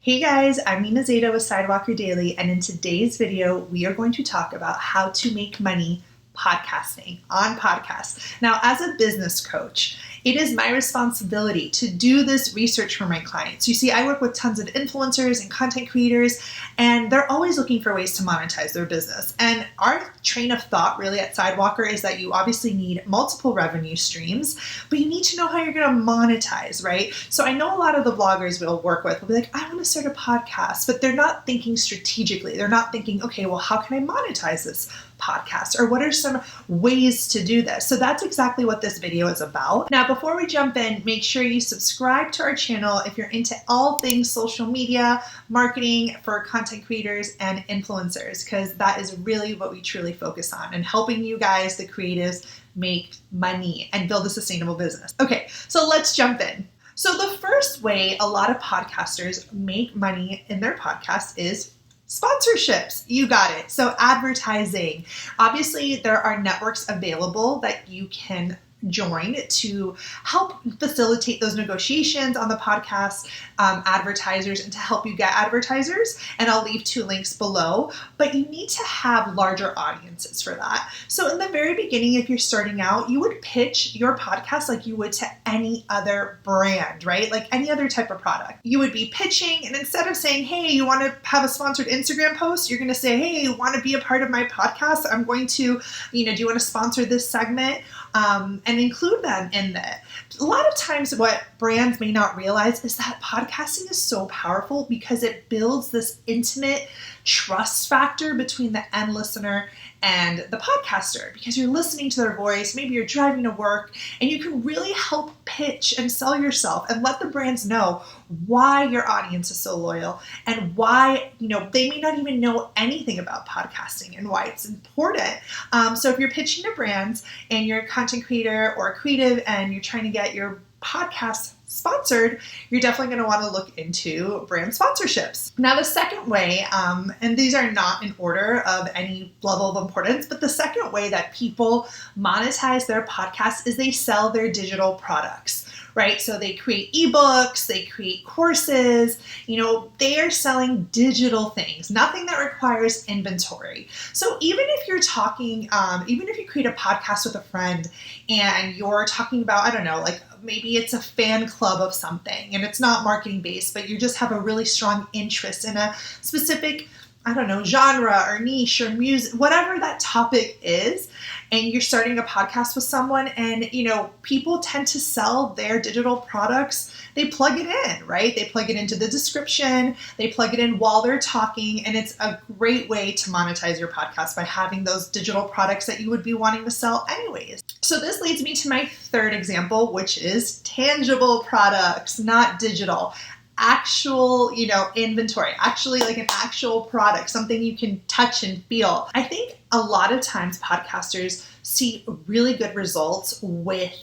Hey guys, I'm Nina Zeta with Sidewalker Daily, and in today's video, we are going to talk about how to make money podcasting on podcasts. Now, as a business coach, it is my responsibility to do this research for my clients. You see, I work with tons of influencers and content creators, and they're always looking for ways to monetize their business. And our train of thought really at Sidewalker is that you obviously need multiple revenue streams, but you need to know how you're going to monetize, right? So I know a lot of the bloggers we'll work with will be like, I want to start a podcast, but they're not thinking strategically. They're not thinking, okay, well, how can I monetize this podcast? Or what are some ways to do this? So that's exactly what this video is about. Now, before we jump in, make sure you subscribe to our channel if you're into all things social media, marketing for content creators and influencers, because that is really what we truly focus on, and helping you guys, the creatives, make money and build a sustainable business. Okay, so let's jump in. So the first way a lot of podcasters make money in their podcast is sponsorships. You got it. So advertising. Obviously, there are networks available that you can join to help facilitate those negotiations on the podcast, advertisers, and to help you get advertisers. And I'll leave 2 links below, but you need to have larger audiences for that. So in the very beginning, if you're starting out, you would pitch your podcast like you would to any other brand, right? Like any other type of product. You would be pitching, and instead of saying, hey, you want to have a sponsored Instagram post, you're going to say, hey, you want to be a part of my podcast? I'm going to, do you want to sponsor this segment? And include them in that. A lot of times what brands may not realize is that podcasting is so powerful because it builds this intimate trust factor between the end listener and the podcaster, because you're listening to their voice, maybe you're driving to work, and you can really help pitch and sell yourself and let the brands know why your audience is so loyal and why, they may not even know anything about podcasting and why it's important. So if you're pitching to brands and you're a content creator or a creative and you're trying to get your podcast sponsored, you're definitely going to want to look into brand sponsorships. Now, the second way, and these are not in order of any level of importance, but the second way that people monetize their podcasts is they sell their digital products, right? So they create ebooks, they create courses, they are selling digital things, nothing that requires inventory. So even if you're talking, even if you create a podcast with a friend and you're talking about, I don't know, like maybe it's a fan club of something and it's not marketing based, but you just have a really strong interest in a specific, genre or niche or music, whatever that topic is, and you're starting a podcast with someone and, people tend to sell their digital products. They plug it in, right? They plug it into the description, they plug it in while they're talking, and it's a great way to monetize your podcast by having those digital products that you would be wanting to sell anyways. So this leads me to my third example, which is tangible products, not digital. Actual, inventory, actually like an actual product, something you can touch and feel. I think a lot of times podcasters see really good results with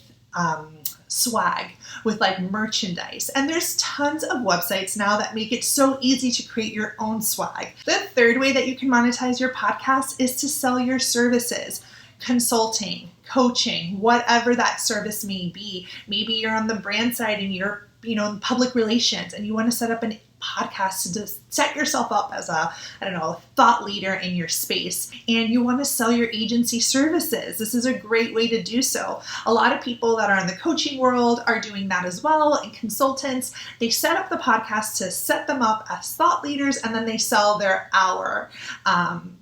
swag, with like merchandise. And there's tons of websites now that make it so easy to create your own swag. The third way that you can monetize your podcast is to sell your services. Consulting, coaching, whatever that service may be. Maybe you're on the brand side and you're in public relations and you want to set up a podcast to just set yourself up as a thought leader in your space, and you want to sell your agency services. This is a great way to do so. A lot of people that are in the coaching world are doing that as well, and consultants, they set up the podcast to set them up as thought leaders, and then they sell their hour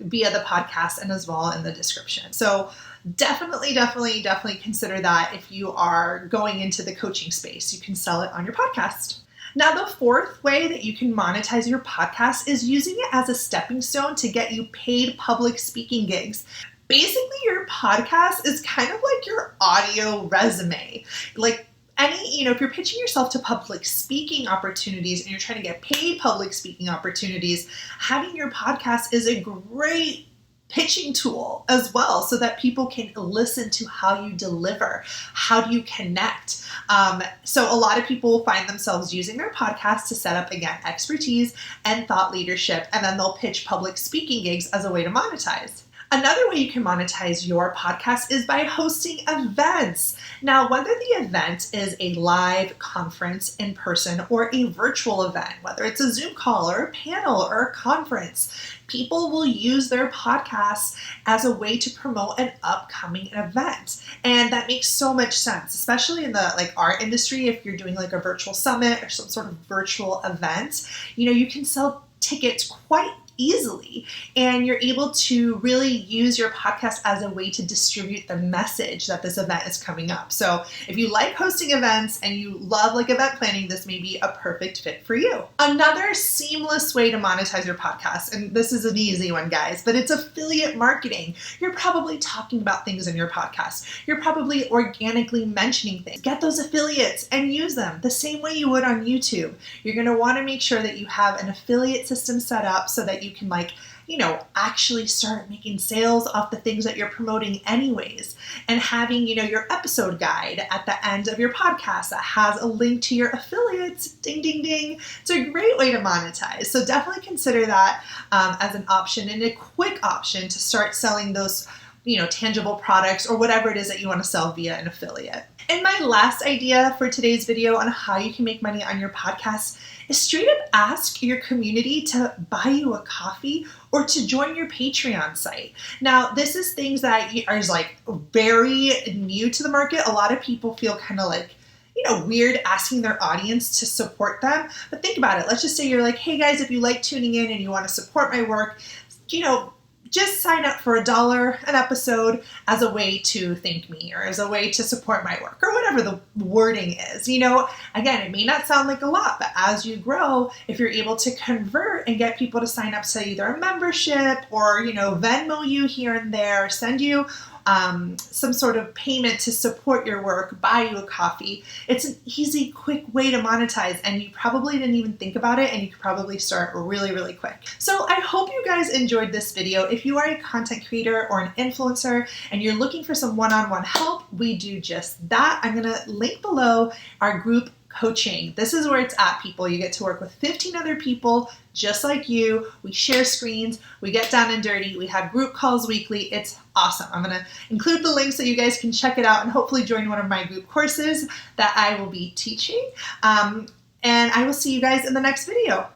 via the podcast and as well in the description. So definitely consider that if you are going into the coaching space. You can sell it on your podcast. Now, the fourth way that you can monetize your podcast is using it as a stepping stone to get you paid public speaking gigs. Basically, your podcast is kind of like your audio resume. Like if you're pitching yourself to public speaking opportunities and you're trying to get paid public speaking opportunities, having your podcast is a great pitching tool as well, so that people can listen to how you deliver, how do you connect. So a lot of people find themselves using their podcast to set up, again, expertise and thought leadership, and then they'll pitch public speaking gigs as a way to monetize. Another way you can monetize your podcast is by hosting events. Now, whether the event is a live conference in person or a virtual event, whether it's a Zoom call or a panel or a conference, people will use their podcasts as a way to promote an upcoming event. And that makes so much sense, especially in the our industry. If you're doing like a virtual summit or some sort of virtual event, you can sell tickets quite easily, and you're able to really use your podcast as a way to distribute the message that this event is coming up. So if you like hosting events and you love event planning, this may be a perfect fit for you. Another seamless way to monetize your podcast, and this is an easy one, guys, but it's affiliate marketing. You're probably talking about things in your podcast. You're probably organically mentioning things. Get those affiliates and use them the same way you would on YouTube. You're going to want to make sure that you have an affiliate system set up so that you can actually start making sales off the things that you're promoting anyways, and having, your episode guide at the end of your podcast that has a link to your affiliates. Ding, ding, ding. It's a great way to monetize. So definitely consider that as an option, and a quick option to start selling those tangible products or whatever it is that you want to sell via an affiliate. And my last idea for today's video on how you can make money on your podcast is straight up ask your community to buy you a coffee or to join your Patreon site. Now, this is things that are very new to the market. A lot of people feel kind of weird asking their audience to support them. But think about it. Let's just say you're like, hey guys, if you like tuning in and you want to support my work, just sign up for $1 an episode as a way to thank me or as a way to support my work or whatever the wording is. Again, it may not sound like a lot, but as you grow, if you're able to convert and get people to sign up to either a membership or, Venmo you here and there, send you some sort of payment to support your work, buy you a coffee. It's an easy, quick way to monetize, and you probably didn't even think about it, and you could probably start really, really quick. So I hope you guys enjoyed this video. If you are a content creator or an influencer and you're looking for some one-on-one help, we do just that. I'm going to link below our group coaching. This is where it's at, people. You get to work with 15 other people just like you. We share screens. We get down and dirty. We have group calls weekly. It's awesome. I'm going to include the link so you guys can check it out and hopefully join one of my group courses that I will be teaching. And I will see you guys in the next video.